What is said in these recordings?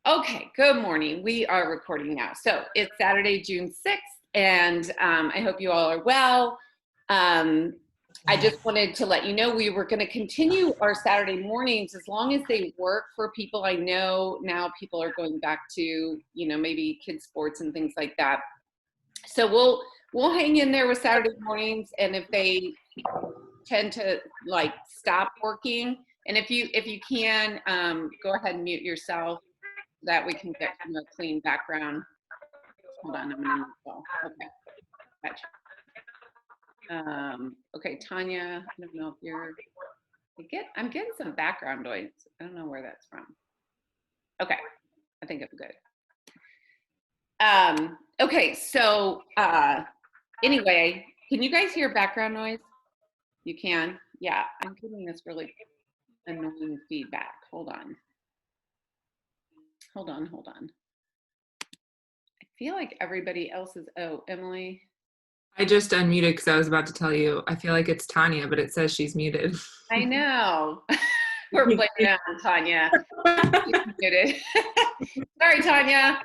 Okay, good morning. We are recording now. So it's Saturday, June 6th, and I hope you all are well. Um, I just wanted to let you know we were going to continue our Saturday mornings as long as they work for people. I know now people are going back to, maybe kids sports and things like that. So we'll hang in there with Saturday mornings, and if they tend to like stop working, and if you can, go ahead and mute yourself that we can get from a clean background. Hold on, I'm gonna mute all. Okay, gotcha. Okay, Tanya, I don't know if you're, I'm getting some background noise. I don't know where that's from. Okay, I think I'm good. Okay, so anyway, can you guys hear background noise? You can? Yeah, I'm getting this really annoying feedback. Hold on. I feel like everybody else is, oh, Emily. I just unmuted because I was about to tell you. I feel like it's Tanya, but it says she's muted. I know. We're blaming it on Tanya. Muted. Sorry, Tanya.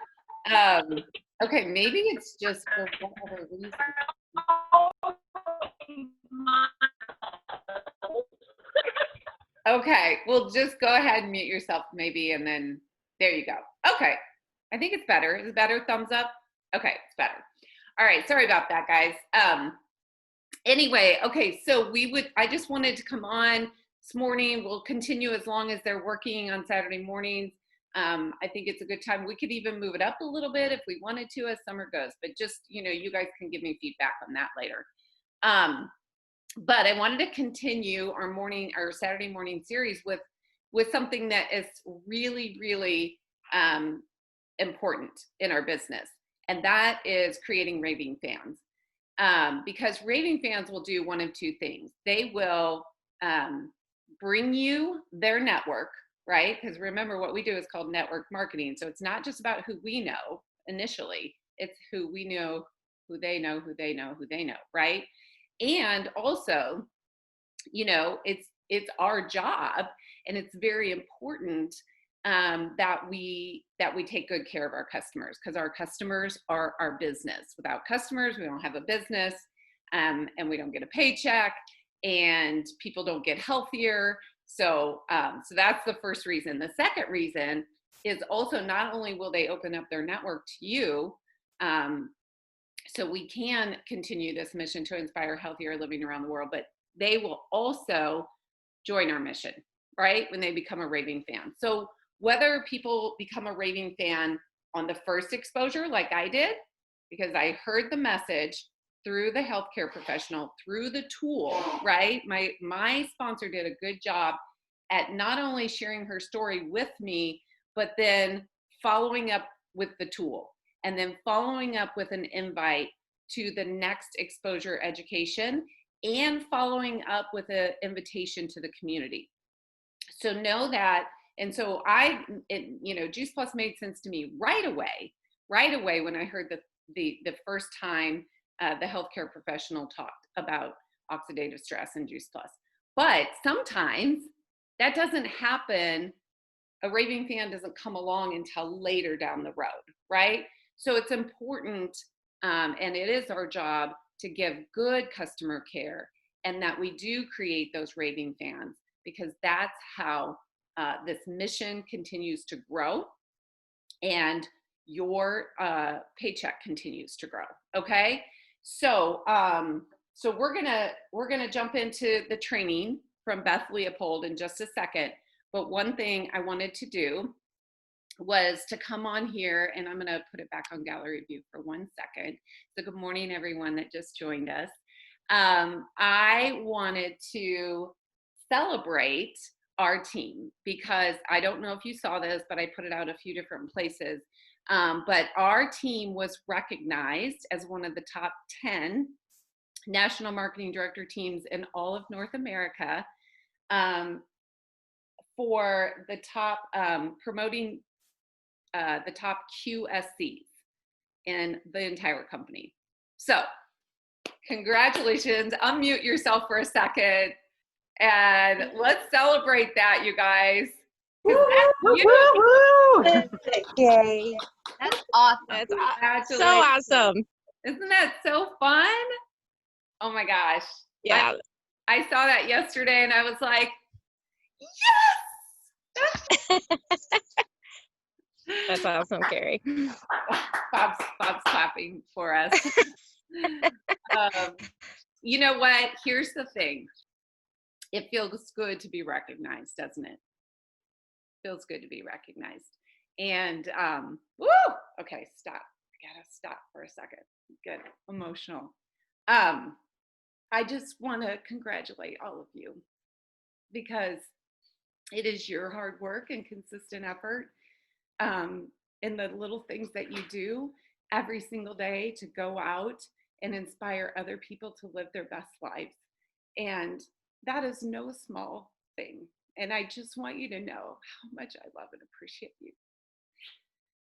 Okay, maybe it's just for whatever reason. Okay, well, just go ahead and mute yourself maybe, and then there you go. Okay, I think it's better. Is it better? Thumbs up? Okay, it's better. All right, sorry about that, guys. Anyway, okay, so I just wanted to come on this morning. We'll continue as long as they're working on Saturday mornings. I think it's a good time. We could even move it up a little bit if we wanted to as summer goes, but just, you guys can give me feedback on that later. But I wanted to continue our Saturday morning series with something that is really, really important in our business. And that is creating raving fans. Because raving fans will do one of two things. They will bring you their network, right? Because remember, what we do is called network marketing. So it's not just about who we know initially, it's who we know, who they know, who they know, who they know, right? And also, it's our job, and it's very important that we take good care of our customers, because our customers are our business. Without customers, we don't have a business, and we don't get a paycheck, and people don't get healthier. So that's the first reason. The second reason is also, not only will they open up their network to you, so we can continue this mission to inspire healthier living around the world, but they will also join our mission, right? When they become a raving fan. So whether people become a raving fan on the first exposure, like I did, because I heard the message through the healthcare professional, through the tool, right? My sponsor did a good job at not only sharing her story with me, but then following up with the tool, and then following up with an invite to the next exposure education, and following up with an invitation to the community. So know that. And so Juice Plus made sense to me right away when I heard the first time the healthcare professional talked about oxidative stress and Juice Plus. But sometimes that doesn't happen. A raving fan doesn't come along until later down the road, right? So it's important, and it is our job to give good customer care, and that we do create those raving fans, because that's how this mission continues to grow, and your paycheck continues to grow. Okay, so we're gonna jump into the training from Beth Leopold in just a second. But one thing I wanted to do was to come on here, and I'm going to put it back on gallery view for 1 second. So good morning, everyone that just joined us. I wanted to celebrate our team, because I don't know if you saw this, but I put it out a few different places. But our team was recognized as one of the top 10 national marketing director teams in all of North America, for the top promoting the top QSCs in the entire company. So congratulations. Unmute yourself for a second, and let's celebrate that, you guys. Because that's Woo, you. woo, woo. Yay. That's awesome. That's so Congratulations. awesome. Isn't that so fun? Oh my gosh. Yeah. I saw that yesterday and I was like, yes! That's awesome, Carrie. Bob's clapping for us. You know what? Here's the thing. It feels good to be recognized, doesn't it? Feels good to be recognized. And woo! Okay, stop. I gotta stop for a second. Good. Emotional. I just want to congratulate all of you because it is your hard work and consistent effort in the little things that you do every single day to go out and inspire other people to live their best lives. And that is no small thing. And I just want you to know how much I love and appreciate you.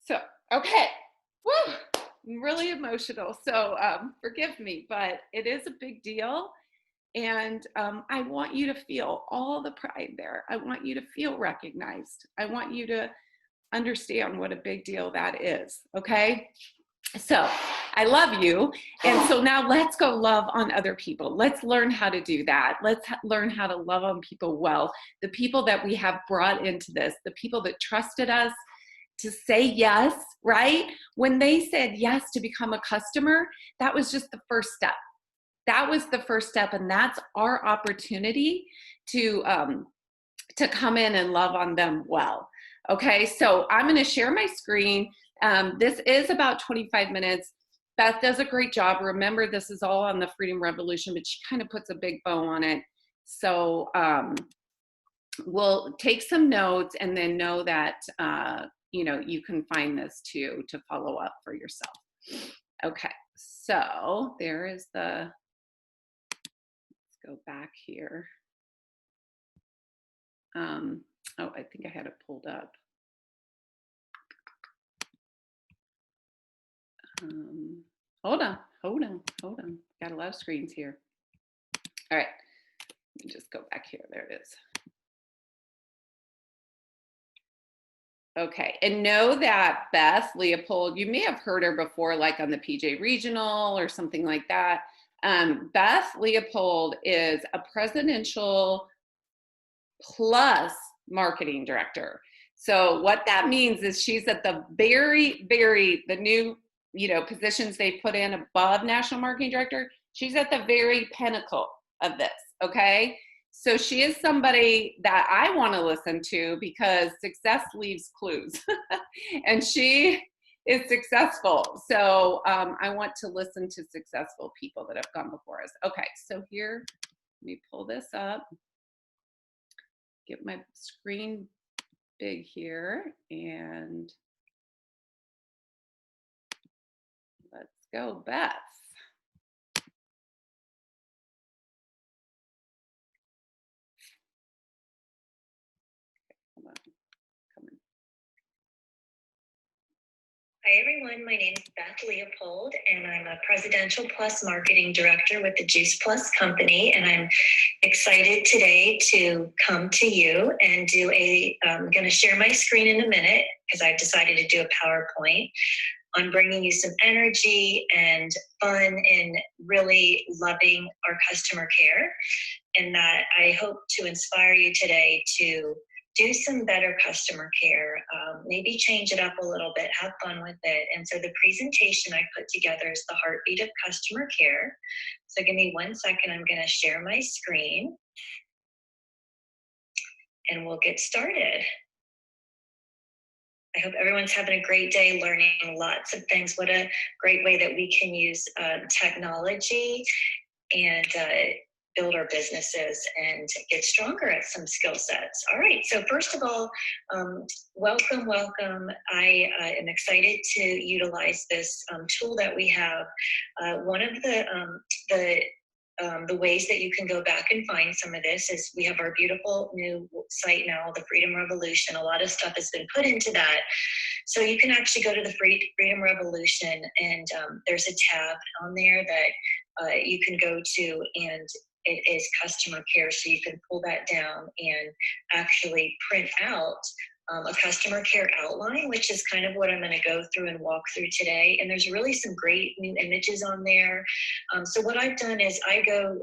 So, okay. Woo! I'm really emotional. So forgive me, but it is a big deal. And I want you to feel all the pride there. I want you to feel recognized. I want you to understand what a big deal that is. Okay. So I love you. And so now let's go love on other people. Let's learn how to do that. Let's learn how to love on people well. The people that we have brought into this, the people that trusted us to say yes, right? When they said yes to become a customer, that was just the first step. That was the first step. And that's our opportunity to come in and love on them well. Okay, so I'm going to share my screen. This is about 25 minutes. Beth does a great job. Remember, this is all on the Freedom Revolution, but she kind of puts a big bow on it. So we'll take some notes and then know that, you know, you can find this too to follow up for yourself. Okay, so there is the, let's go back here. Oh, I think I had it pulled up. Hold on. Got a lot of screens here. All right, let me just go back here. There it is. Okay, and know that Beth Leopold, you may have heard her before, like on the PJ Regional or something like that. Beth Leopold is a presidential plus marketing director. So what that means is she's at the the new, you know, positions they put in above national marketing director. She's at the very pinnacle of this, okay? So she is somebody that I want to listen to because success leaves clues. And she is successful. So I want to listen to successful people that have gone before us. Okay, so here, let me pull this up. Get my screen big here and let's go, Beth. Hold on. Coming. Hi everyone, my name is Beth Leopold and I'm a Presidential Plus Marketing Director with the Juice Plus Company, and I'm excited today to come to you and do I'm going to share my screen in a minute because I've decided to do a PowerPoint on bringing you some energy and fun and really loving our customer care, and that I hope to inspire you today to do some better customer care, maybe change it up a little bit, have fun with it. And so the presentation I put together is the heartbeat of customer care. So give me 1 second, I'm gonna share my screen and we'll get started. I hope everyone's having a great day learning lots of things. What a great way that we can use technology and build our businesses and get stronger at some skill sets. All right, so first of all, welcome. I am excited to utilize this tool that we have. One of the ways that you can go back and find some of this is we have our beautiful new site now, the Freedom Revolution. A lot of stuff has been put into that. So you can actually go to the Freedom Revolution and there's a tab on there that you can go to and it is customer care. So you can pull that down and actually print out a customer care outline, which is kind of what I'm going to go through and walk through today. And there's really some great new images on there. So what I've done is I go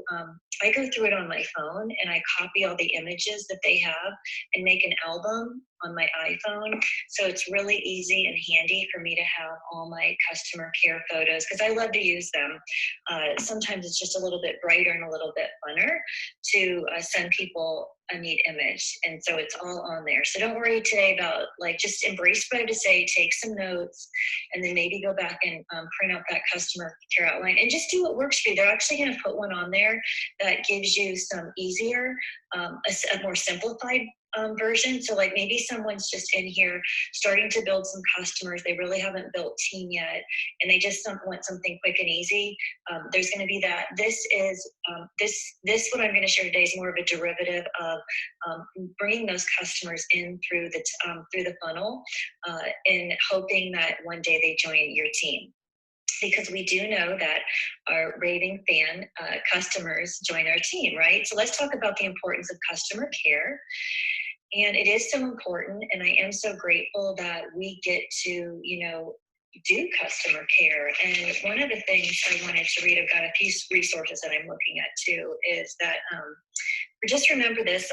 through it on my phone and I copy all the images that they have and make an album on my iPhone. So it's really easy and handy for me to have all my customer care photos because I love to use them. Sometimes it's just a little bit brighter and a little bit funner to send people a neat image. And so it's all on there. So don't worry today about just embrace what I have to say, take some notes, and then maybe go back and print out that customer care outline and just do what works for you. They're actually going to put one on there that gives you some easier, a more simplified version. So maybe someone's just in here starting to build some customers. They really haven't built team yet, and they just want something quick and easy. There's going to be that. This what I'm going to share today is more of a derivative of bringing those customers in through the funnel, and hoping that one day they join your team. Because we do know that our Raving fan customers join our team, right? So let's talk about the importance of customer care. And it is so important, and I am so grateful that we get to, do customer care. And one of the things I wanted to read, I've got a few resources that I'm looking at too, is that just remember this.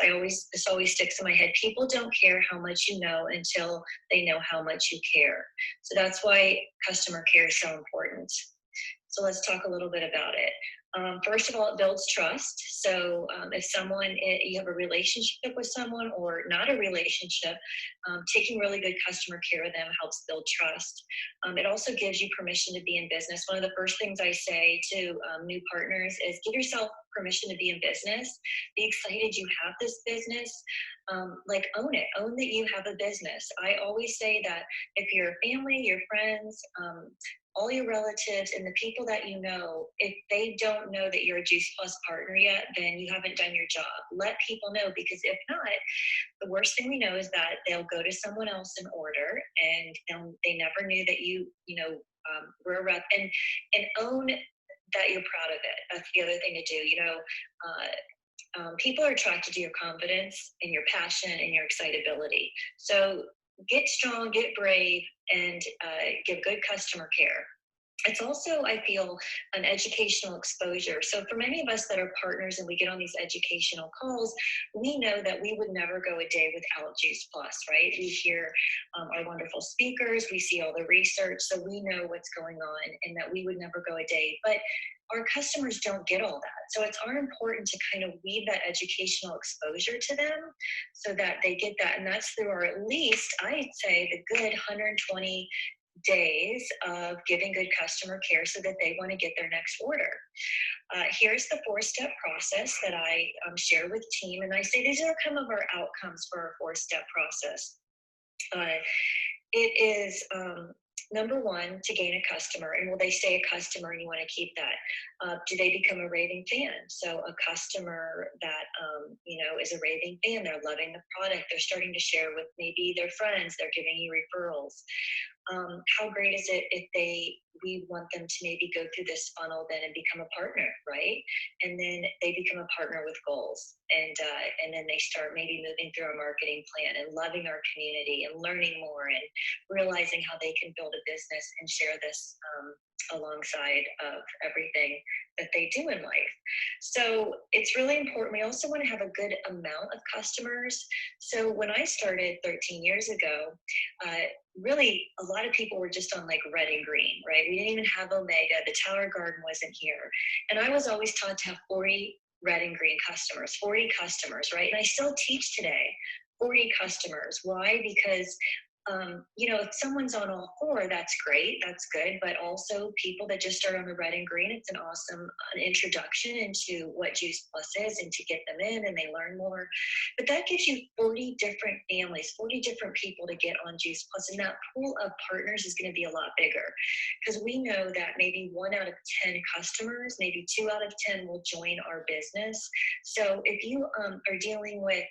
This always sticks in my head. People don't care how much you know until they know how much you care. So that's why customer care is so important. So let's talk a little bit about it. First of all, it builds trust. So if you have a relationship with someone or not a relationship, taking really good customer care of them helps build trust. It also gives you permission to be in business. One of the first things I say to new partners is give yourself permission to be in business. Be excited you have this business. Own it. Own that you have a business. I always say that if your family, your friends, all your relatives and the people that you know, if they don't know that you're a Juice Plus partner yet, then you haven't done your job. Let people know, because if not, the worst thing we know is that they'll go to someone else and order, and they never knew that you were a rep. And own that you're proud of it. That's the other thing to do. People are attracted to your confidence and your passion and your excitability. So get strong, get brave, and give good customer care. It's also, I feel, an educational exposure. So for many of us that are partners and we get on these educational calls, we know that we would never go a day without Juice Plus, right? We hear our wonderful speakers, we see all the research, so we know what's going on and that we would never go a day. But our customers don't get all that. So it's important to kind of weave that educational exposure to them so that they get that. And that's through our, at least, I'd say, the good 120 days of giving good customer care so that they want to get their next order. Here's the 4-step process that I share with team. And I say these are some of our outcomes for our 4-step process. It is number one, to gain a customer. And will they stay a customer and you want to keep that? Do they become a raving fan? So a customer that, is a raving fan, they're loving the product, they're starting to share with maybe their friends, they're giving you referrals. How great is it if we want them to maybe go through this funnel then and become a partner, right? And then they become a partner with goals, and then they start maybe moving through our marketing plan and loving our community and learning more and realizing how they can build a business and share this alongside of everything that they do in life. So it's really important. We also want to have a good amount of customers. So when I started 13 years ago, really a lot of people were just on red and green, right? We didn't even have Omega. The Tower Garden wasn't here. And I was always taught to have 40 red and green customers, 40 customers, right? And I still teach today, 40 customers. Why? Because if someone's on all 4, that's great, that's good. But also people that just start on the red and green, it's an awesome introduction into what Juice Plus is and to get them in and they learn more. But that gives you 40 different families, 40 different people to get on Juice Plus. And that pool of partners is going to be a lot bigger, because we know that maybe 1 out of 10 customers, maybe 2 out of 10 will join our business. So if you are dealing with,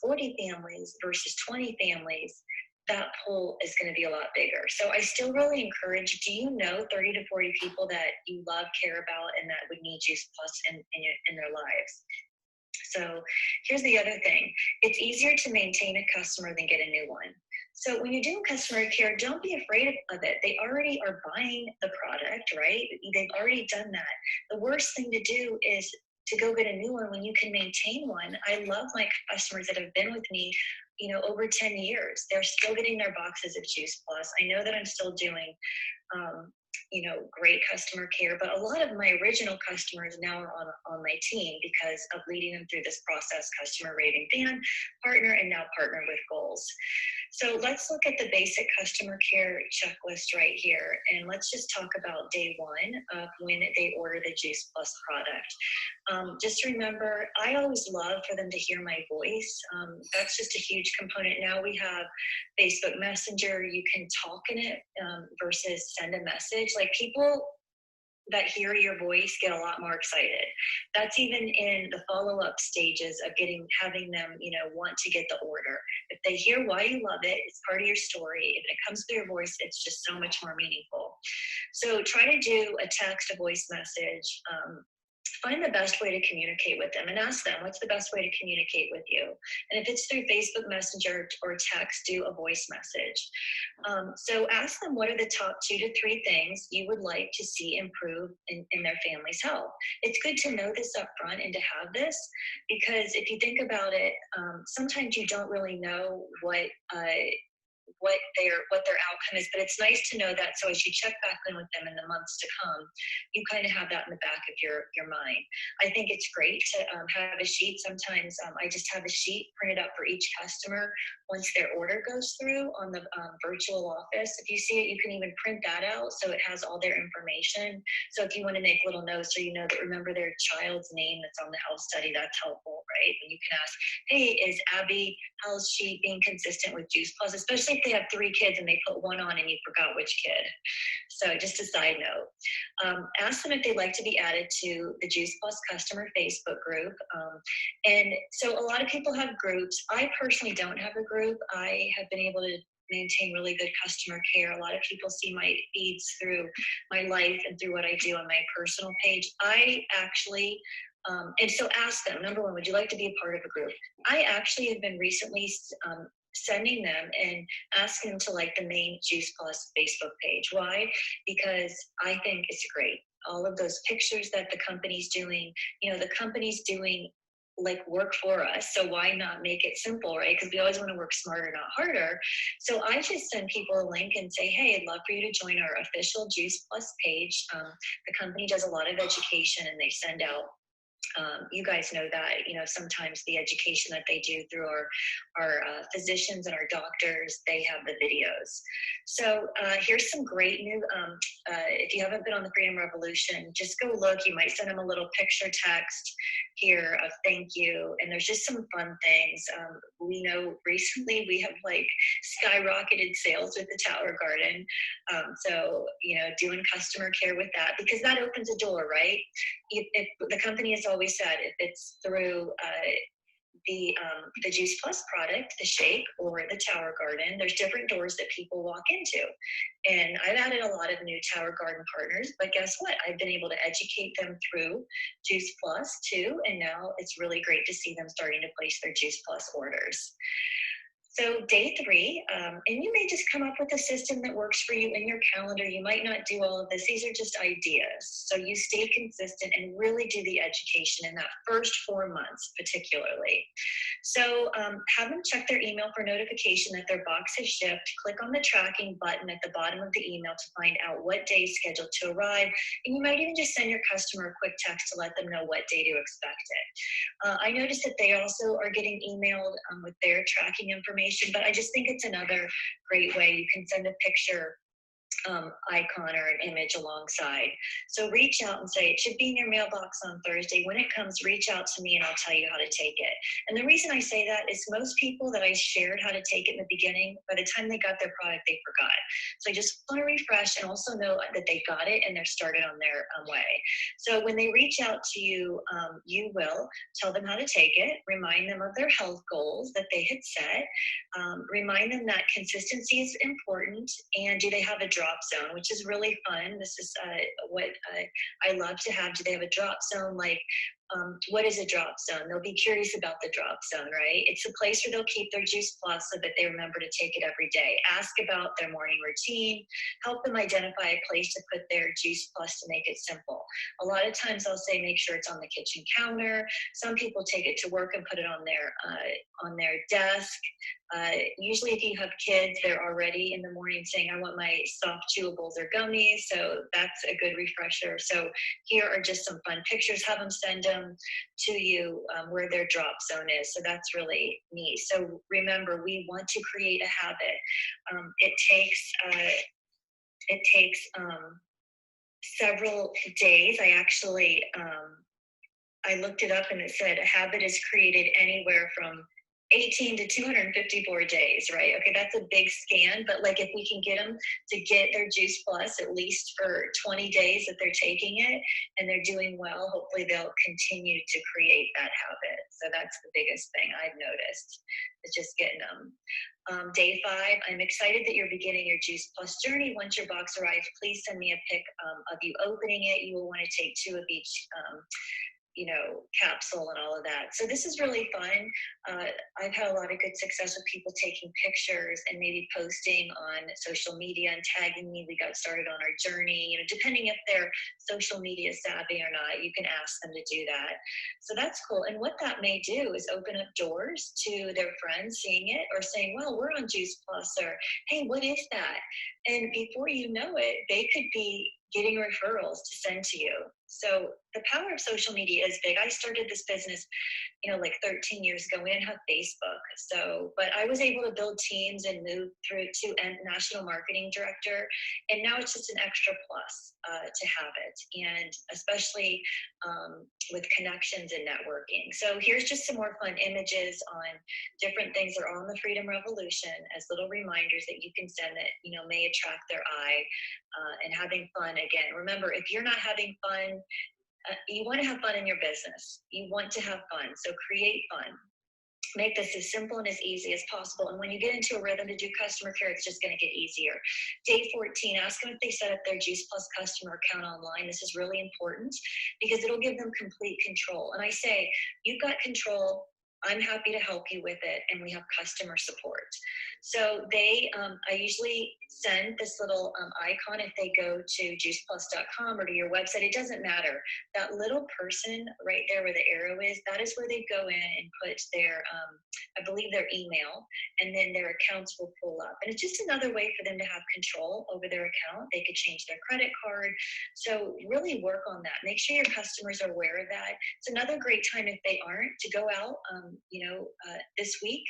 40 families versus 20 families, that pool is going to be a lot bigger. So I still really encourage, do you know 30 to 40 people that you love, care about, and that would need Juice Plus in their lives? So here's the other thing. It's easier to maintain a customer than get a new one. So when you're doing customer care, don't be afraid of it. They already are buying the product, right? They've already done that. The worst thing to do is to go get a new one when you can maintain one. I love my customers that have been with me, over 10 years. They're still getting their boxes of Juice Plus. I know that I'm still doing great customer care, but a lot of my original customers now are on my team because of leading them through this process, customer Raving fan, partner, and now partner with goals. So let's look at the basic customer care checklist right here. And let's just talk about day one of when they order the Juice Plus product. Just remember, I always love for them to hear my voice. That's just a huge component. Now we have Facebook Messenger. You can talk in it versus send a message. Like, people that hear your voice get a lot more excited. That's even in the follow-up stages of having them, want to get the order. If they hear why you love it, it's part of your story. If it comes through your voice, it's just so much more meaningful. So try to do a text, a voice message. Find the best way to communicate with them and ask them, what's the best way to communicate with you? And if it's through Facebook Messenger or text, do a voice message. So ask them, what are the top 2 to 3 things you would like to see improve in their family's health? It's good to know this up front and to have this, because if you think about it, sometimes you don't really know what their outcome is, but it's nice to know that. So as you check back in with them in the months to come, you kind of have that in the back of your mind. I think it's great to have a sheet. Sometimes I just have a sheet printed up for each customer once their order goes through on the virtual office. If you see it, you can even print that out so it has all their information. So if you want to make little notes, or remember their child's name that's on the health study, that's helpful, right? And you can ask, hey, is Abby, how's she being consistent with Juice Plus? Especially if they have 3 kids and they put one on and you forgot which kid. So just a side note. Ask them if they'd like to be added to the Juice Plus customer Facebook group. And so a lot of people have groups. I personally don't have a group. I have been able to maintain really good customer care. A lot of people see my feeds through my life and through what I do on my personal page. I actually and so ask them, number one, would you like to be a part of a group? I actually have been recently sending them and asking them to like the main Juice Plus Facebook page. Why? Because I think it's great. All of those pictures that the company's doing, the company's doing like work for us. So why not make it simple, right? Because we always want to work smarter, not harder. So I just send people a link and say, hey, I'd love for you to join our official Juice Plus page. The company does a lot of education and they send out, you guys know that, sometimes the education that they do through our physicians and our doctors, they have the videos. So here's some great new, if you haven't been on the Freedom Revolution, just go look. You might send them a little picture text here of thank you. And there's just some fun things. We know recently we have like skyrocketed sales with the Tower Garden. So, doing customer care with that, because that opens a door, right? If the company has always said, if it's through the Juice Plus product, the shake, or the Tower Garden, there's different doors that people walk into. And I've added a lot of new Tower Garden partners, but guess what? I've been able to educate them through Juice Plus too. And now it's really great to see them starting to place their Juice Plus orders. So day 3, and you may just come up with a system that works for you in your calendar. You might not do all of this. These are just ideas. So you stay consistent and really do the education in that first 4 months, particularly. So have them check their email for notification that their box has shipped. Click on the tracking button at the bottom of the email to find out what day is scheduled to arrive. And you might even just send your customer a quick text to let them know what day to expect it. I noticed that they also are getting emailed with their tracking information, but I just think it's another great way. You can send a picture icon or an image alongside. So reach out and say, it should be in your mailbox on Thursday. When it comes, reach out to me and I'll tell you how to take it. And the reason I say that is most people that I shared how to take it in the beginning, by the time they got their product, they forgot. So I just want to refresh and also know that they got it and they're started on their way. So when they reach out to you, you will tell them how to take it, remind them of their health goals that they had set, remind them that consistency is important, and do they have a drop zone, which is really fun. This is what I love to have. Do they have a drop zone? Like, what is a drop zone? They'll be curious about the drop zone, right? It's a place where they'll keep their Juice Plus so that they remember to take it every day. Ask about their morning routine. Help them identify a place to put their Juice Plus to make it simple. A lot of times I'll say make sure it's on the kitchen counter. Some people take it to work and put it on their desk. Usually if you have kids, they're already in the morning saying, I want my soft chewables or gummies. So that's a good refresher. So here are just some fun pictures. Have them send them to you where their drop zone is. So that's really neat. So remember, we want to create a habit. It takes several days. I looked it up and it said a habit is created anywhere from 18 to 254 days, right? Okay, that's a big scan, but like if we can get them to get their Juice Plus at least for 20 days that they're taking it and they're doing well, hopefully they'll continue to create that habit. So that's the biggest thing I've noticed, is just getting them. Day 5, I'm excited that you're beginning your Juice Plus journey. Once your box arrives, please send me a pic of you opening it. You will want to take 2 of each capsule and all of that. So this is really fun. I've had a lot of good success with people taking pictures and maybe posting on social media and tagging me. We got started on our journey, depending if they're social media savvy or not, you can ask them to do that. So that's cool. And what that may do is open up doors to their friends seeing it or saying, well, we're on Juice Plus, or, hey, what is that? And before you know it, they could be getting referrals to send to you. So the power of social media is big. I started this business, like 13 years ago. We didn't have Facebook. But I was able to build teams and move through to national marketing director. And now it's just an extra plus to have it. And especially with connections and networking. So here's just some more fun images on different things that are on the Freedom Revolution as little reminders that you can send that, may attract their eye. And having fun again. Remember, if you're not having fun, you want to have fun in your business. You want to have fun. So create fun. Make this as simple and as easy as possible. And when you get into a rhythm to do customer care, it's just going to get easier. Day 14, ask them if they set up their Juice Plus customer account online. This is really important because it'll give them complete control. And I say, you've got control. I'm happy to help you with it, and we have customer support. So I usually send this little icon if they go to juiceplus.com or to your website. It doesn't matter. That little person right there where the arrow is, that is where they go in and put their, I believe their email, and then their accounts will pull up. And it's just another way for them to have control over their account. They could change their credit card. So really work on that. Make sure your customers are aware of that. It's another great time if they aren't to go out this week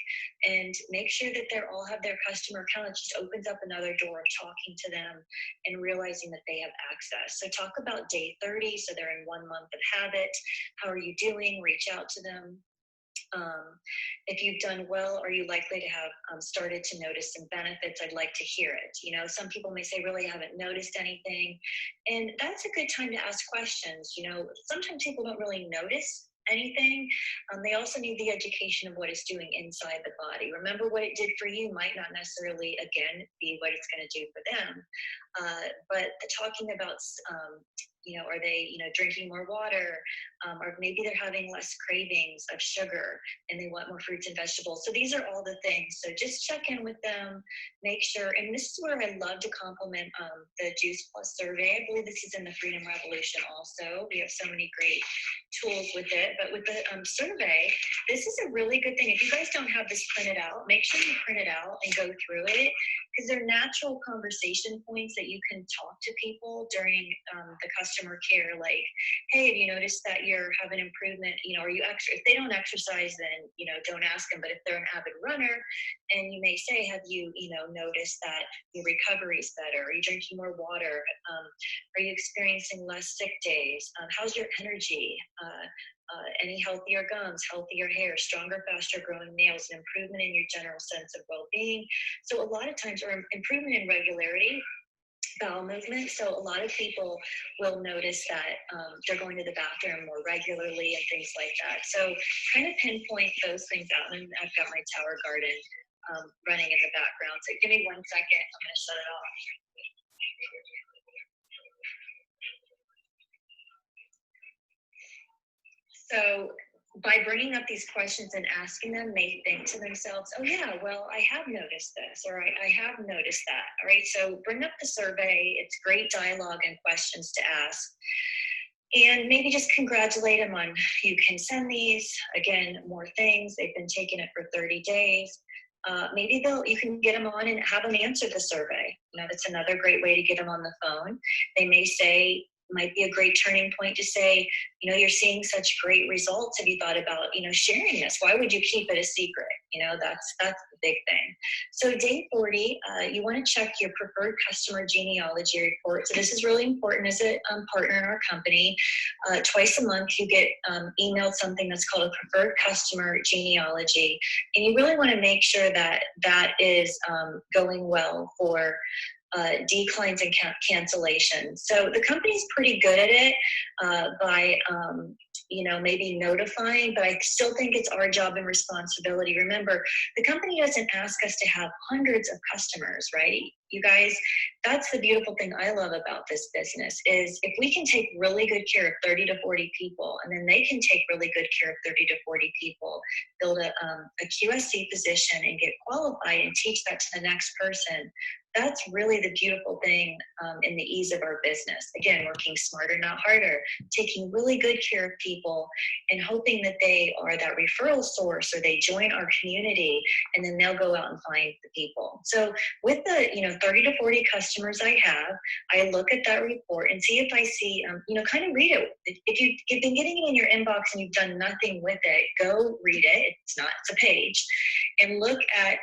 and make sure that they all have their customer account. It just opens up another door of talking to them and realizing that they have access. So talk about day 30. So they're in 1 month of habit. How are you doing? Reach out to them. If you've done well, are you likely to have started to notice some benefits? I'd like to hear it. Some people may say, really, I haven't noticed anything. And that's a good time to ask questions. Sometimes people don't really notice anything. They also need the education of what it's doing inside the body. Remember, what it did for you might not necessarily, again, be what it's going to do for them. But talking about, are they, drinking more water, or maybe they're having less cravings of sugar and they want more fruits and vegetables. So these are all the things. So just check in with them, make sure. And this is where I love to compliment the Juice Plus survey. I believe this is in the Freedom Revolution also. We have so many great tools with it. But with the survey, this is a really good thing. If you guys don't have this printed out, make sure you print it out and go through it, because they're natural conversation points that you can talk to people during the customer customer care, like, hey, have you noticed that you're having improvement? Are you if they don't exercise, then, don't ask them. But if they're an avid runner, and you may say, have you, noticed that your recovery is better? Are you drinking more water? Are you experiencing less sick days? How's your energy? Any healthier gums, healthier hair, stronger, faster growing nails, and improvement in your general sense of well-being. So a lot of times, or improvement in regularity, bowel movement. So a lot of people will notice that they're going to the bathroom more regularly and things like that. So kind of pinpoint those things out. And I've got my tower garden running in the background. So give me 1 second. I'm going to shut it off. So by bringing up these questions and asking them, they think to themselves, oh yeah, well, I have noticed this, or I have noticed that. All right, so bring up the survey. It's great dialogue and questions to ask. And maybe just congratulate them on, you can send these, again, more things. They've been taking it for 30 days. Maybe you can get them on and have them answer the survey. That's another great way to get them on the phone. They may say, might be a great turning point to say, you're seeing such great results. Have you thought about, sharing this? Why would you keep it a secret? That's the big thing. So day 40, you want to check your preferred customer genealogy report. So this is really important as a partner in our company. Twice a month, you get emailed something that's called a preferred customer genealogy. And you really want to make sure that that is going well for declines and cancellations. So the company's pretty good at it by, maybe notifying, but I still think it's our job and responsibility. Remember, the company doesn't ask us to have hundreds of customers, right? You guys, that's the beautiful thing I love about this business is if we can take really good care of 30 to 40 people, and then they can take really good care of 30 to 40 people, build a QSC position and get qualified and teach that to the next person. That's really the beautiful thing in the ease of our business. Again, working smarter, not harder, taking really good care of people and hoping that they are that referral source or they join our community and then they'll go out and find the people. So with the 30 to 40 customers I have, I look at that report and see if I see, kind of read it. If you've been getting it in your inbox and you've done nothing with it, go read it. It's a page. And look at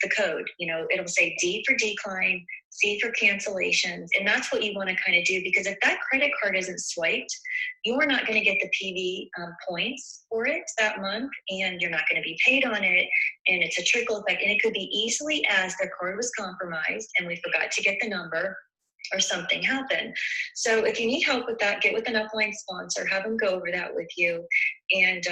the code. It'll say D for decline, C for cancellations. And that's what you want to kind of do, because if that credit card isn't swiped, you are not going to get the PV points for it that month, and you're not going to be paid on it. And it's a trickle effect. And it could be easily as their card was compromised and we forgot to get the number, or something happened. So if you need help with that, get with an upline sponsor, have them go over that with you. And,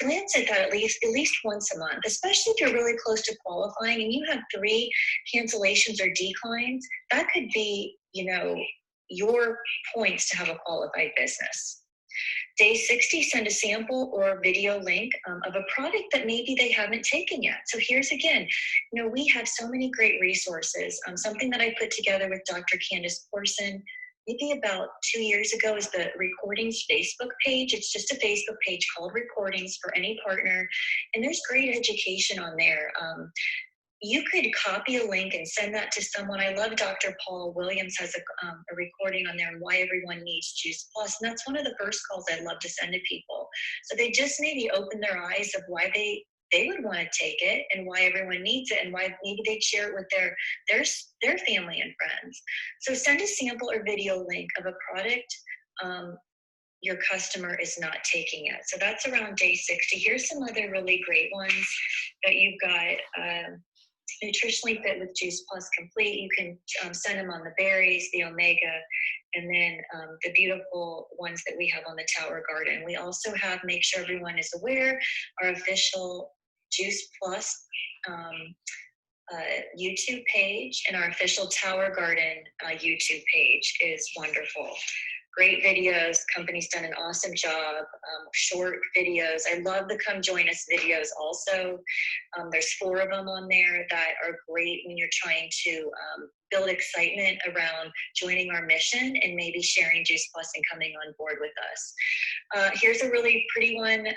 glance at that at least once a month, especially if you're really close to qualifying and you have 3 cancellations or declines. That could be, your points to have a qualified business. Day 60, send a sample or a video link of a product that maybe they haven't taken yet. So here's again, we have so many great resources. Something that I put together with Dr. Candace Corson maybe about 2 years ago is the Recordings Facebook page. It's just a Facebook page called Recordings for any partner. And there's great education on there. You could copy a link and send that to someone. I love Dr. Paul Williams has a recording on there on why everyone needs Juice Plus. And that's one of the first calls I love to send to people. So they just maybe open their eyes of why they would want to take it and why everyone needs it and why maybe they'd share it with their family and friends. So send a sample or video link of a product your customer is not taking it. So that's around day 60. Here's some other really great ones that you've got. Nutritionally Fit with Juice Plus Complete. You can send them on the berries, the omega, and then the beautiful ones that we have on the Tower Garden. We also have, make sure everyone is aware, our official Juice Plus YouTube page and our official Tower Garden YouTube page is wonderful. great videos. Company's done an awesome job. Short videos. I love the come join us videos also. There's 4 of them on there that are great when you're trying to build excitement around joining our mission and maybe sharing Juice Plus and coming on board with us. Here's a really pretty one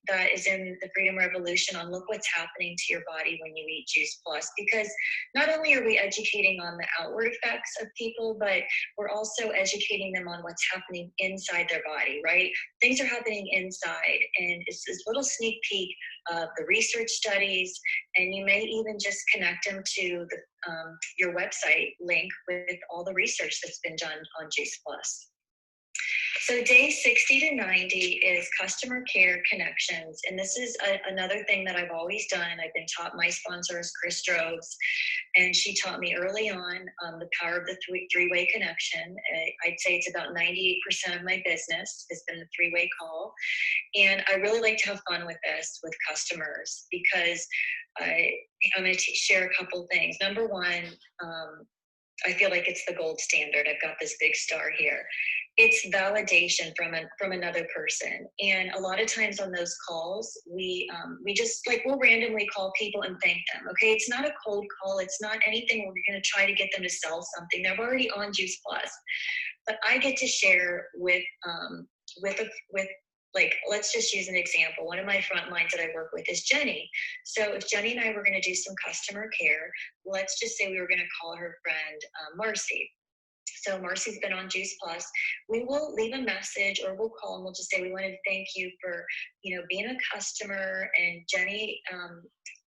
that is in the Freedom Revolution on look what's happening to your body when you eat Juice Plus, because not only are we educating on the outward effects of people, but we're also educating them on what's happening inside their body, right? Things are happening inside, and it's this little sneak peek of the research studies, and you may even just connect them to the, your website link with all the research that's been done on Juice Plus. So day 60 to 90 is customer care connections. And this is another thing that I've always done. I've been taught, my sponsor is Chris Droves, and she taught me early on the power of the three-way connection. I'd say it's about 98% of my business has been the three-way call. And I really like to have fun with this with customers, because I'm going to share a couple things. Number one, I feel like it's the gold standard. I've got this big star here. It's validation from another person. And a lot of times on those calls, we just like, we'll randomly call people and thank them. Okay, it's not a cold call. It's not anything where we're going to try to get them to sell something. They're already on Juice Plus. But I get to share with like, let's just use an example. One of my front lines that I work with is Jenny. So if Jenny and I were going to do some customer care, let's just say we were going to call her friend Marcy. So Marcy's been on Juice Plus. We will leave a message, or we'll call and we'll just say, we wanted to thank you for, being a customer. And Jenny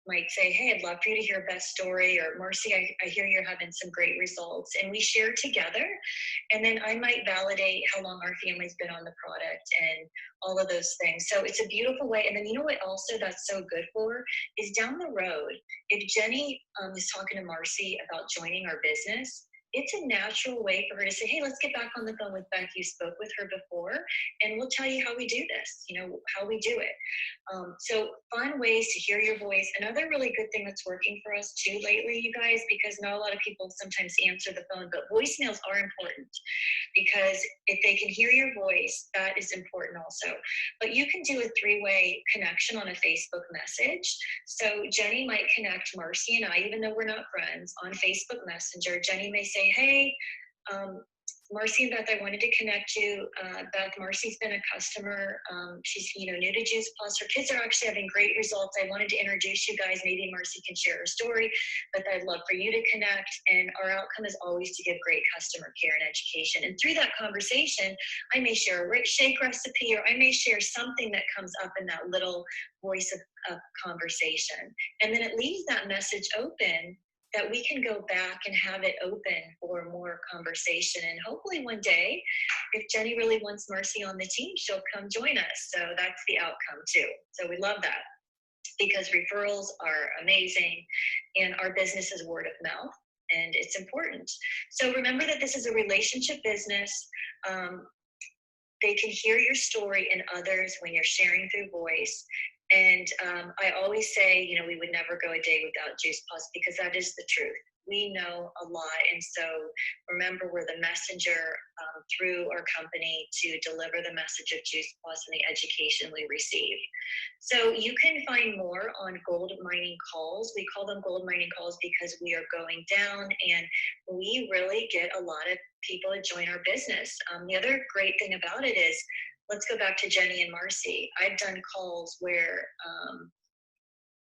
might say, hey, I'd love for you to hear Beth's story, or Marcy, I hear you're having some great results. And we share together. And then I might validate how long our family's been on the product and all of those things. So it's a beautiful way. And then you know what also that's so good for is down the road, if Jenny is talking to Marcy about joining our business, it's a natural way for her to say, hey, let's get back on the phone with Beth. You spoke with her before, and we'll tell you how we do this, how we do it. So fun ways to hear your voice. Another really good thing that's working for us too lately, you guys, because not a lot of people sometimes answer the phone, but voicemails are important, because if they can hear your voice, that is important also. But you can do a three-way connection on a Facebook message. So Jenny might connect Marcy and I, even though we're not friends, on Facebook Messenger. Jenny may say, hey, Marcy and Beth, I wanted to connect you. Beth, Marcy's been a customer. She's, new to Juice Plus. Her kids are actually having great results. I wanted to introduce you guys. Maybe Marcy can share her story, but I'd love for you to connect. And our outcome is always to give great customer care and education. And through that conversation, I may share a shake recipe, or I may share something that comes up in that little voice of conversation. And then it leaves that message open, that we can go back and have it open for more conversation. And hopefully one day, if Jenny really wants Marcy on the team, she'll come join us. So that's the outcome too. So we love that, because referrals are amazing, and our business is word of mouth, and it's important. So remember that this is a relationship business. They can hear your story in others when you're sharing through voice. And I always say, we would never go a day without Juice Plus, because that is the truth. We know a lot. And so remember, we're the messenger through our company to deliver the message of Juice Plus and the education we receive. So you can find more on gold mining calls. We call them gold mining calls because we are going down, and we really get a lot of people to join our business. The other great thing about it is, let's go back to Jenny and Marcy. I've done calls where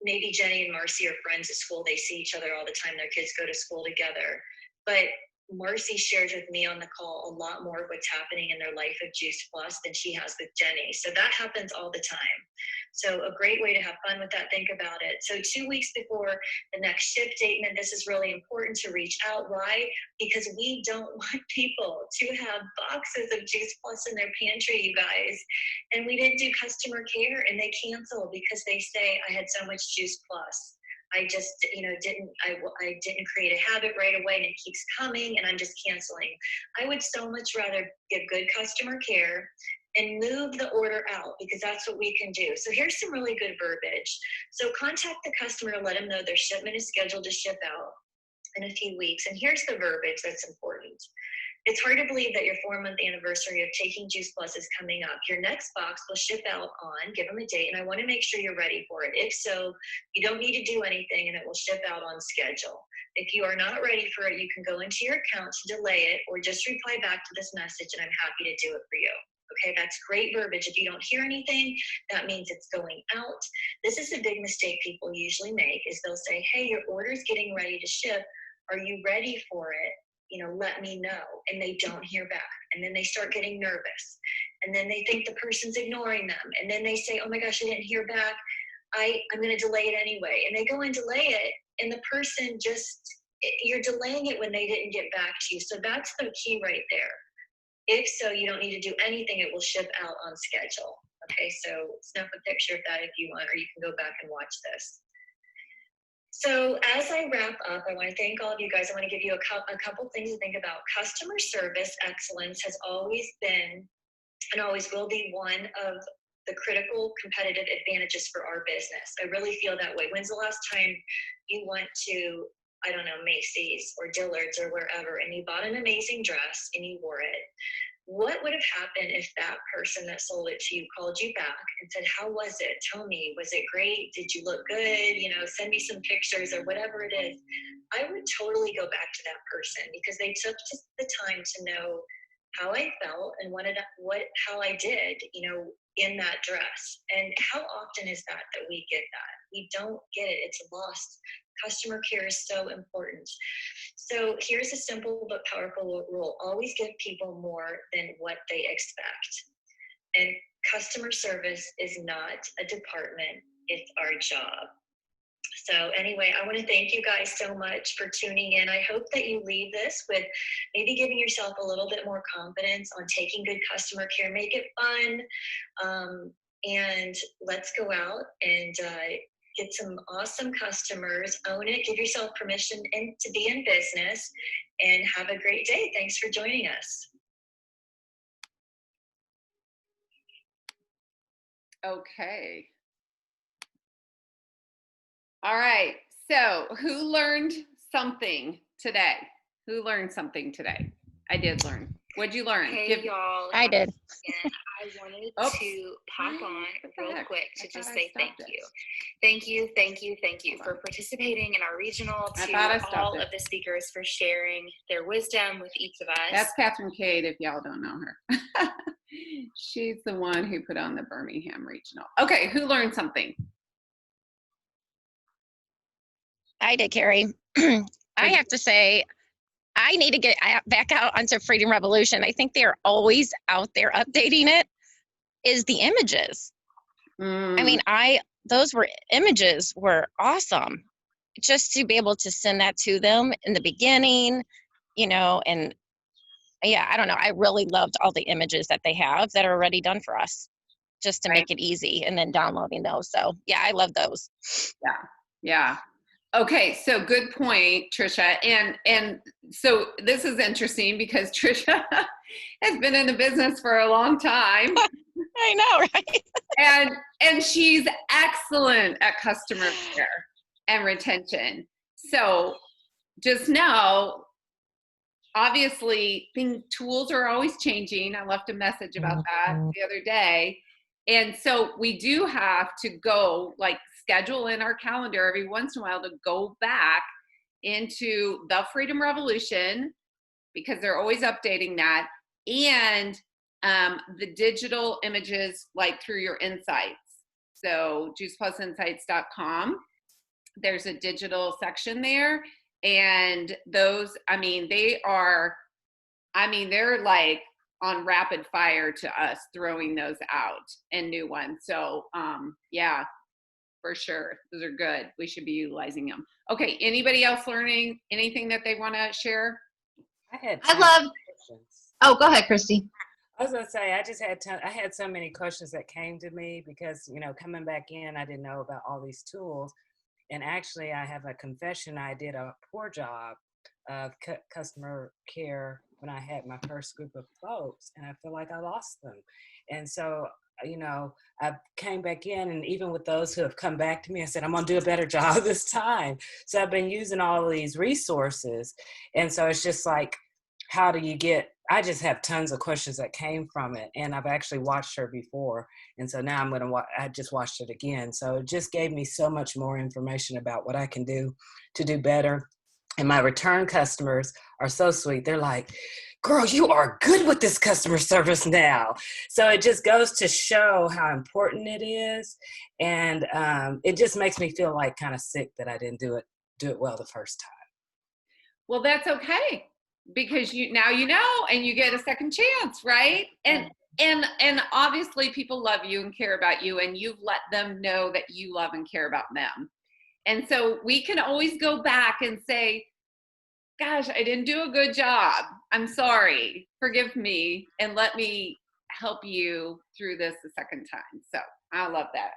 maybe Jenny and Marcy are friends at school. They see each other all the time. Their kids go to school together. But Marcy shares with me on the call a lot more of what's happening in their life of Juice Plus than she has with Jenny. So that happens all the time. So a great way to have fun with that. Think about it. So 2 weeks before the next ship date, and this is really important to reach out. Why? Because we don't want people to have boxes of Juice Plus in their pantry, you guys. And we didn't do customer care, and they cancel because they say, I had so much Juice Plus. I just, I didn't create a habit right away, and it keeps coming, and I'm just canceling. I would so much rather give good customer care and move the order out, because that's what we can do. So here's some really good verbiage. So contact the customer, let them know their shipment is scheduled to ship out. in a few weeks. And here's the verbiage that's important. It's hard to believe that your 4-month anniversary of taking Juice Plus is coming up. Your next box will ship out on, give them a date, and I want to make sure you're ready for it. If so, you don't need to do anything and it will ship out on schedule. If you are not ready for it, you can go into your account to delay it or just reply back to this message and I'm happy to do it for you. Okay, that's great verbiage. If you don't hear anything, that means it's going out. This is a big mistake people usually make is they'll say, hey, your order's getting ready to ship. Are you ready for it? Let me know. And they don't hear back. And then they start getting nervous. And then they think the person's ignoring them. And then they say, oh my gosh, I didn't hear back. I'm going to delay it anyway. And they go and delay it. And the person you're delaying it when they didn't get back to you. So that's the key right there. If so, you don't need to do anything. It will ship out on schedule. Okay, so snap a picture of that if you want, or you can go back and watch this. So as I wrap up, I want to thank all of you guys. I want to give you a couple things to think about. Customer service excellence has always been and always will be one of the critical competitive advantages for our business. I really feel that way. When's the last time you went to, I don't know, Macy's or Dillard's or wherever, and you bought an amazing dress and you wore it? What would have happened if that person that sold it to you called you back and said, how was it? Tell me, was it great? Did you look good? Send me some pictures or whatever it is. I would totally go back to that person because they took just the time to know how I felt and how I did, in that dress. And how often is that we get that? We don't get it. It's lost. Customer care is so important. So here's a simple but powerful rule. Always give people more than what they expect. And customer service is not a department, it's our job. So anyway, I want to thank you guys so much for tuning in. I hope that you leave this with maybe giving yourself a little bit more confidence on taking good customer care. Make it fun. And let's go out and get some awesome customers, own it, give yourself permission to be in business, and have a great day. Thanks for joining us. Okay. All right. So who learned something today? Who learned something today? I did learn. What'd you learn? Hey, y'all. I did. Again, I wanted to pop on real quick to just say thank you. Thank you, thank you, thank you for participating in our regional, to all of the speakers for sharing their wisdom with each of us. That's Catherine Cade, if y'all don't know her. She's the one who put on the Birmingham Regional. Okay, who learned something? I did, Carrie. I have to say, I need to get back out onto Freedom Revolution. I think they're always out there updating it. Is the images. I mean, those images were awesome. Just to be able to send that to them in the beginning, and yeah, I don't know. I really loved all the images that they have that are already done for us, just to make it easy, and then downloading those. So yeah, I love those. Yeah. Okay, so good point, Trisha. And so this is interesting because Trisha has been in the business for a long time. I know, right? and she's excellent at customer care and retention. So just know, obviously, tools are always changing. I left a message about that the other day. And so we do have to go, schedule in our calendar every once in a while to go back into the Freedom Revolution, because they're always updating that, and the digital images through your insights. So juiceplusinsights.com, there's a digital section there, and those, they're on rapid fire to us, throwing those out and new ones. So yeah, for sure, those are good. We should be utilizing them. Okay, anybody else learning anything that they want to share? Oh, go ahead, Christy. I was gonna say, I had so many questions that came to me because, coming back in, I didn't know about all these tools. And actually, I have a confession. I did a poor job of customer care when I had my first group of folks, and I feel like I lost them. And so you know, I came back in, and even with those who have come back to me, I said, I'm going to do a better job this time. So I've been using all of these resources. And so it's just like, how do you get, I just have tons of questions that came from it. And I've actually watched her before. And so now I just watched it again. So it just gave me so much more information about what I can do to do better. And my return customers are so sweet. They're like, girl, you are good with this customer service now. So it just goes to show how important it is. And it just makes me feel like kind of sick that I didn't do it well the first time. Well, that's okay, because now you know, and you get a second chance, right? And obviously people love you and care about you, and you've let them know that you love and care about them. And so we can always go back and say, gosh, I didn't do a good job. I'm sorry. Forgive me, and let me help you through this a second time. So I love that.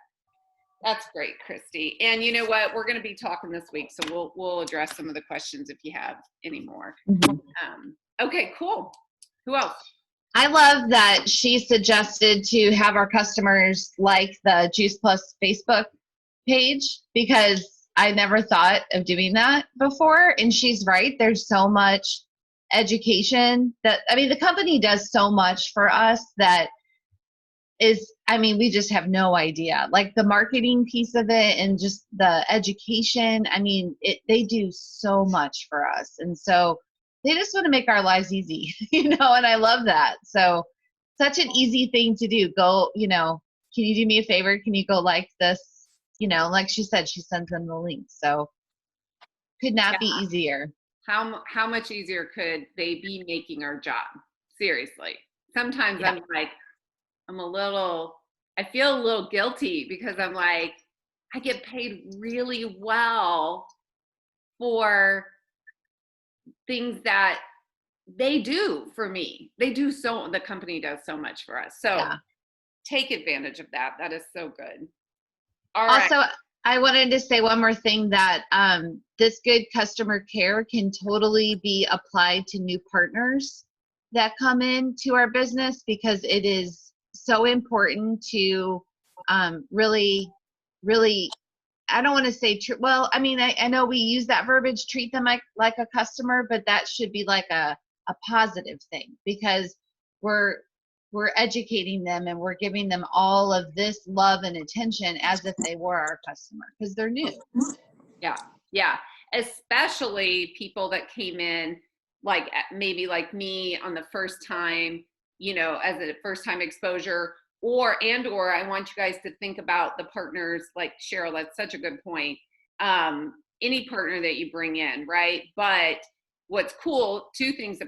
That's great, Christy. And you know what? We're going to be talking this week, so we'll address some of the questions if you have any more. Okay, cool. Who else? I love that she suggested to have our customers like the Juice Plus Facebook page, because I never thought of doing that before. And she's right. There's so much education that, I mean, the company does so much for us that is, I mean, we just have no idea. Like the marketing piece of it and just the education. I mean, they do so much for us. And so they just want to make our lives easy, you know, and I love that. So such an easy thing to do. Go, you know, can you do me a favor? Can you go like this? You know, like she said, she sends them the link. So could not be easier. How much easier could they be making our job? Seriously. Sometimes I'm like, I feel a little guilty, because I'm like, I get paid really well for things that they do for me. The company does so much for us. So take advantage of that. That is so good. All right. Also, I wanted to say one more thing, that this good customer care can totally be applied to new partners that come into our business, because it is so important to really, I don't want to say well, I mean, I know we use that verbiage, treat them like a customer, but that should be like a positive thing, because we're educating them and we're giving them all of this love and attention as if they were our customer, because they're new. Yeah. Especially people that came in, like maybe like me on the first time, you know, as a first time exposure, or I want you guys to think about the partners, like Cheryl, that's such a good point. Any partner that you bring in, right? But what's cool, two things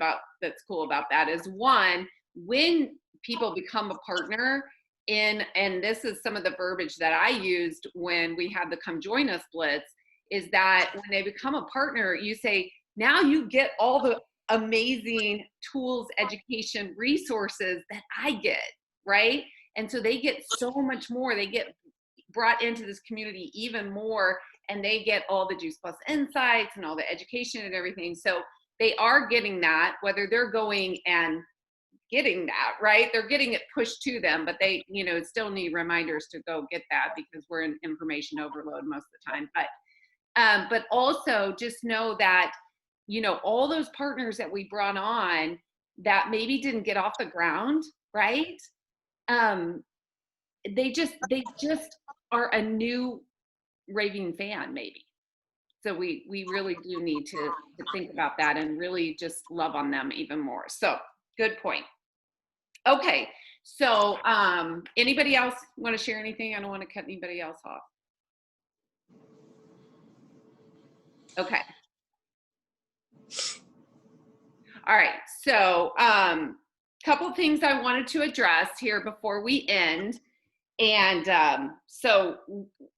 that's cool about that is, one, when people become a partner and this is some of the verbiage that I used when we had the Come Join Us Blitz, is that when they become a partner, you say, now you get all the amazing tools, education, resources that I get, right? And so they get so much more. They get brought into this community even more, and they get all the Juice Plus insights and all the education and everything. So they are getting that, whether they're going and getting that, right? They're getting it pushed to them, but they, you know, still need reminders to go get that, because we're in information overload most of the time. But also just know that, you know, all those partners that we brought on that maybe didn't get off the ground, right? They just are a new Raving fan, maybe. So we really do need to think about that and really just love on them even more. So good point. Okay, so anybody else want to share anything? I don't want to cut anybody else off. Okay. All right, so couple things I wanted to address here before we end. And so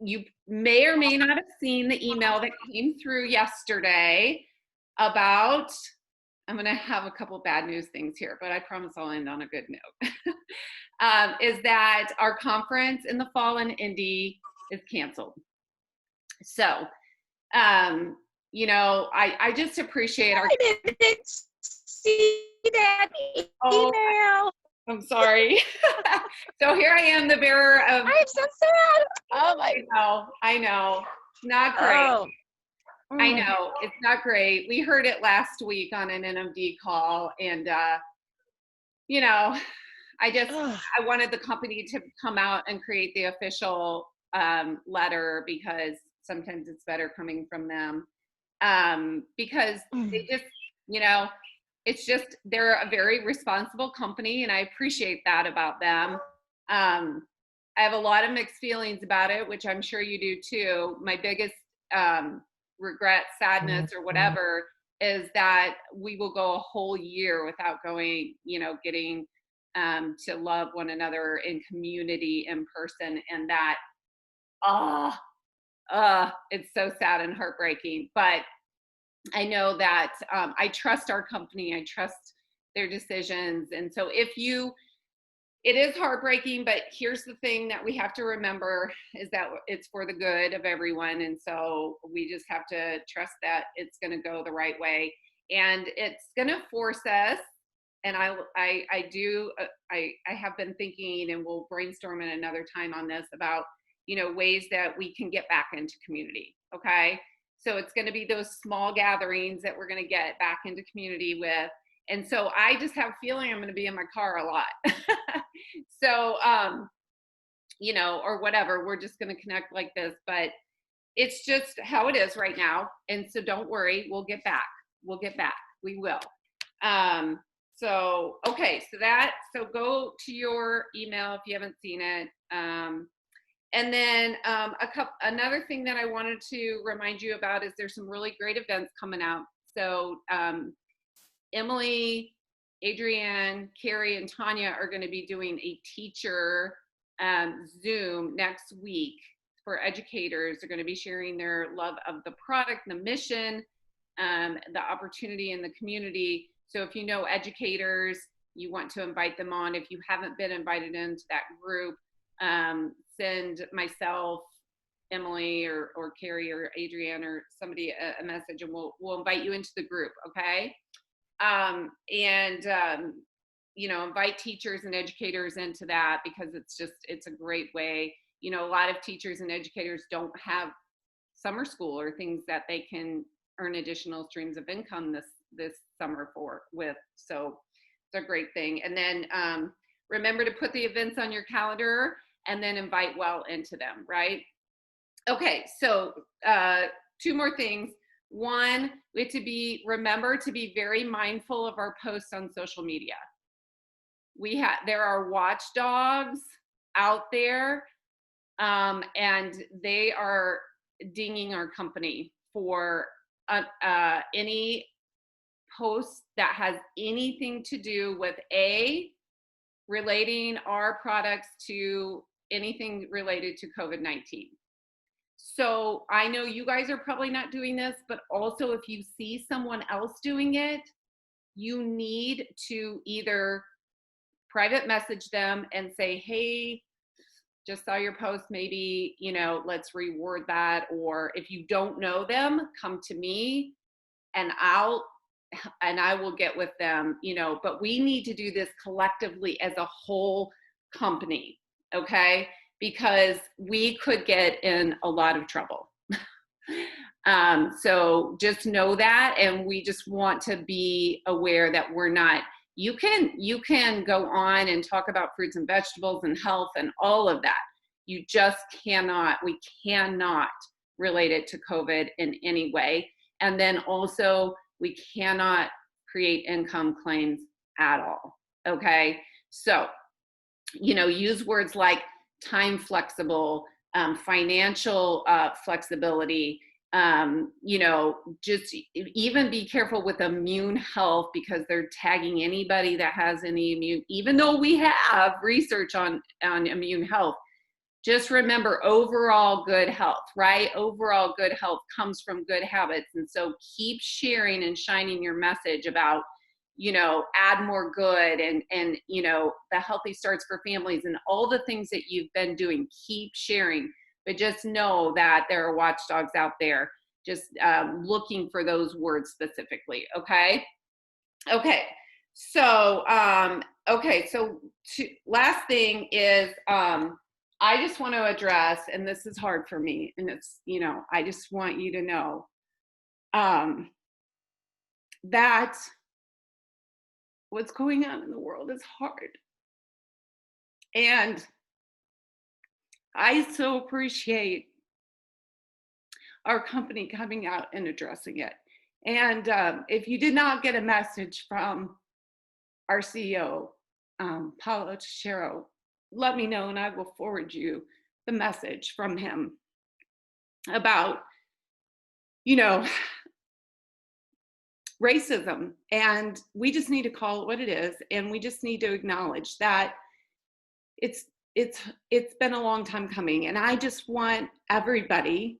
you may or may not have seen the email that came through yesterday about, I'm going to have a couple bad news things here, but I promise I'll end on a good note. Is that our conference in the fall in Indy is canceled. So, you know, I just appreciate our. I didn't see that email. I'm sorry. So here I am, the bearer of. I'm so sad. Oh my. I know. Not great. Oh. I know. It's not great. We heard it last week on an NMD call, and, you know, I wanted the company to come out and create the official letter, because sometimes it's better coming from them, because they just, you know, it's just, they're a very responsible company, and I appreciate that about them. I have a lot of mixed feelings about it, which I'm sure you do too. My biggest regret, sadness, or whatever, is that we will go a whole year without going, getting to love one another in community, in person, and that, it's so sad and heartbreaking. But I know that I trust our company. I trust their decisions. And so it is heartbreaking, but here's the thing that we have to remember, is that it's for the good of everyone. And so we just have to trust that it's going to go the right way. And it's going to force us. And I have been thinking, and we'll brainstorm at another time on this, about, ways that we can get back into community. Okay. So it's going to be those small gatherings that we're going to get back into community with. And so I just have a feeling I'm going to be in my car a lot. So, or whatever, we're just going to connect like this, but it's just how it is right now. And so don't worry, we'll get back. We will. So, okay. So go to your email if you haven't seen it. And then another thing that I wanted to remind you about is there's some really great events coming out. So Emily, Adrienne, Carrie, and Tanya are going to be doing a teacher Zoom next week for educators. They're going to be sharing their love of the product, the mission, the opportunity in the community. So if you know educators, you want to invite them on. If you haven't been invited into that group, send myself, Emily, or Carrie, or Adrienne, or somebody a message, and we'll invite you into the group. Okay. Invite teachers and educators into that, because it's a great way. A lot of teachers and educators don't have summer school or things that they can earn additional streams of income this summer with. So it's a great thing. And then remember to put the events on your calendar, and then invite well into them, right? Okay, so 2 more things. One, we have to remember to be very mindful of our posts on social media. There are watchdogs out there, and they are dinging our company for any post that has anything to do with relating our products to anything related to COVID-19. So I know you guys are probably not doing this, but also if you see someone else doing it, you need to either private message them and say, hey, just saw your post, maybe, let's reward that. Or if you don't know them, come to me and I will get with them, but we need to do this collectively as a whole company. Okay. Because we could get in a lot of trouble. So just know that. And we just want to be aware that we're not, you can go on and talk about fruits and vegetables and health and all of that. We cannot relate it to COVID in any way. And then also we cannot create income claims at all. Okay. So, use words like time flexible, financial flexibility, just even be careful with immune health, because they're tagging anybody that has any immune, even though we have research on immune health. Just remember overall good health, right? Overall good health comes from good habits. And so keep sharing and shining your message about, add more good and the healthy starts for families and all the things that you've been doing. Keep sharing, but just know that there are watchdogs out there just looking for those words specifically. Okay. So, okay, so last thing is, I just want to address, and this is hard for me, and it's, I just want you to know that what's going on in the world is hard. And I so appreciate our company coming out and addressing it. And if you did not get a message from our CEO, Paulo Teixeira, let me know and I will forward you the message from him about, racism. And we just need to call it what it is. And we just need to acknowledge that it's been a long time coming. And I just want everybody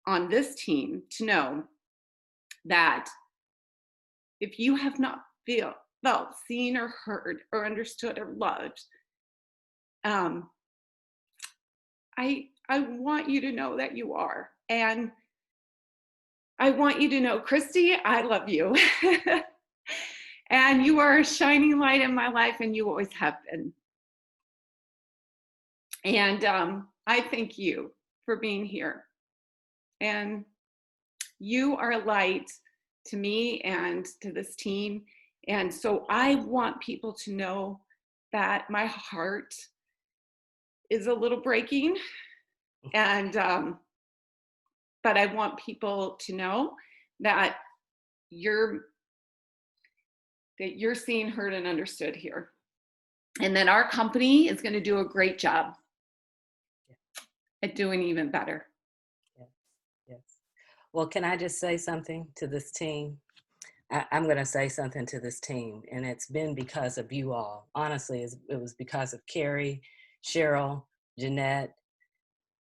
on this team to know that if you have not felt seen or heard or understood or loved, I want you to know that you are. And I want you to know, Christy, I love you. And you are a shining light in my life, and you always have been. And I thank you for being here. And you are a light to me and to this team. And so I want people to know that my heart is a little breaking. And, but I want people to know that you're seen, heard, and understood here. And then our company is going to do a great job at doing even better. Yes. Well, can I just say something to this team? I'm going to say something to this team, and it's been because of you all. Honestly, it was because of Carrie, Cheryl, Jeanette,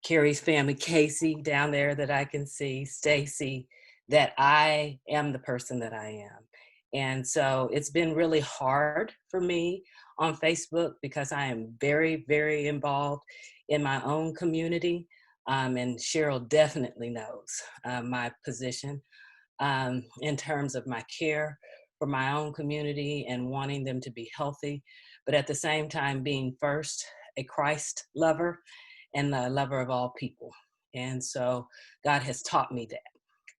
Carrie's family, Casey down there that I can see, Stacy, that I am the person that I am. And so it's been really hard for me on Facebook because I am very, very involved in my own community. And Cheryl definitely knows my position in terms of my care for my own community and wanting them to be healthy, but at the same time being first a Christ lover and a lover of all people. And so God has taught me that,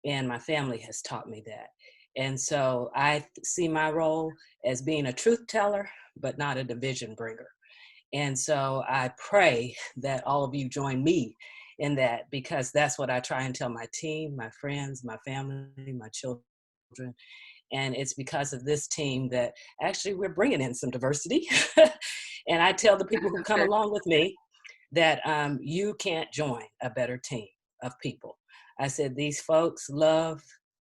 and my family has taught me that. And so I see my role as being a truth teller, but not a division bringer. And so I pray that all of you join me in that, because that's what I try and tell my team, my friends, my family, my children. And it's because of this team that actually we're bringing in some diversity. And I tell the people who come along with me that you can't join a better team of people. I said, these folks love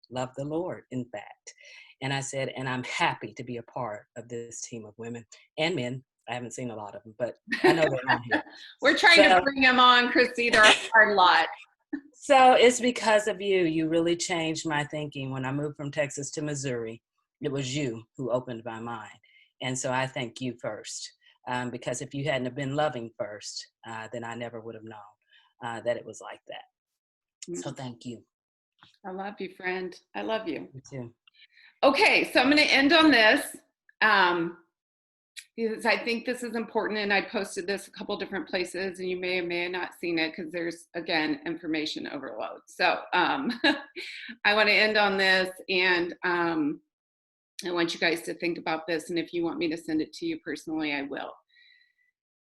the Lord, in fact. And I said, and I'm happy to be a part of this team of women and men. I haven't seen a lot of them, but I know they're on here. We're trying to bring them on, Christy. They're a hard lot. So it's because of you. You really changed my thinking. When I moved from Texas to Missouri, it was you who opened my mind. And so I thank you first. Because if you hadn't have been loving first, then I never would have known that it was like that. So thank you. I love you, friend. I love you. You too. Okay, so I'm going to end on this because I think this is important, and I posted this a couple different places, and you may or may have not seen it because there's, again, information overload. So I want to end on this, and I want you guys to think about this, and if you want me to send it to you personally, I will.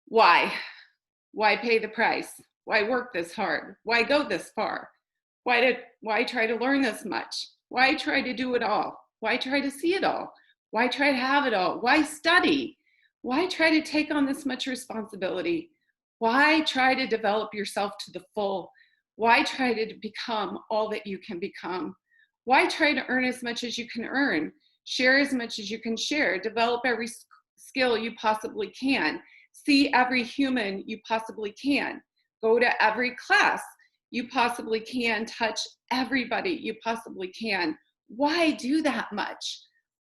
Why? Why pay the price? Why work this hard? Why go this far? Why try to learn this much? Why try to do it all? Why try to see it all? Why try to have it all? Why study? Why try to take on this much responsibility? Why try to develop yourself to the full? Why try to become all that you can become? Why try to earn as much as you can earn? Share as much as you can share. Develop every skill you possibly can. See every human you possibly can. Go to every class you possibly can. Touch everybody you possibly can. Why do that much?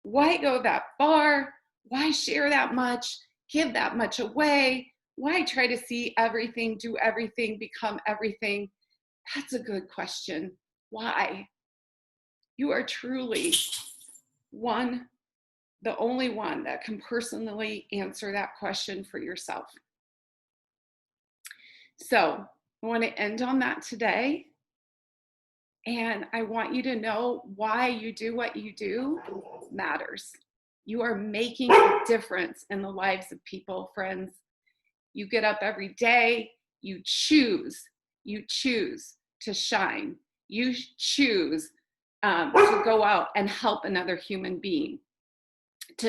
Why go that far? Why share that much? Give that much away? Why try to see everything, do everything, become everything? That's a good question. Why? You are truly one the only one that can personally answer that question for yourself. So I want to end on that today. And I want you to know why you do what you do matters. You are making a difference in the lives of people, friends. You get up every day, you choose to shine. You choose to go out and help another human being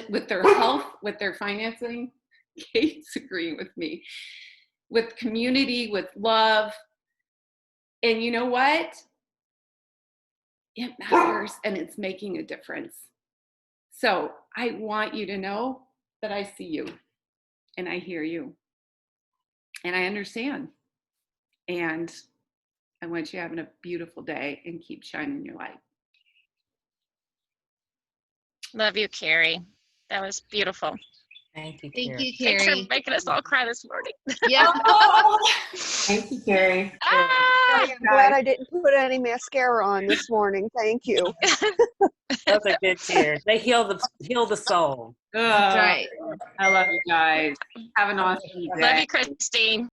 with their health, with their financing. Kate's agreeing with me. With community, with love. And you know what? It matters, and it's making a difference. So I want you to know that I see you and I hear you and I understand. And I want you having a beautiful day and keep shining your light. Love you, Carrie. That was beautiful. Thank you, Thank Carrie. you, Thanks for Carrie. making us all cry this morning. Yeah. Thank you, Carrie. Ah! I'm glad I didn't put any mascara on this morning. Thank you. Those are good tears. They heal the soul. That's right. I love you guys. Have an awesome day. Love you, Christine.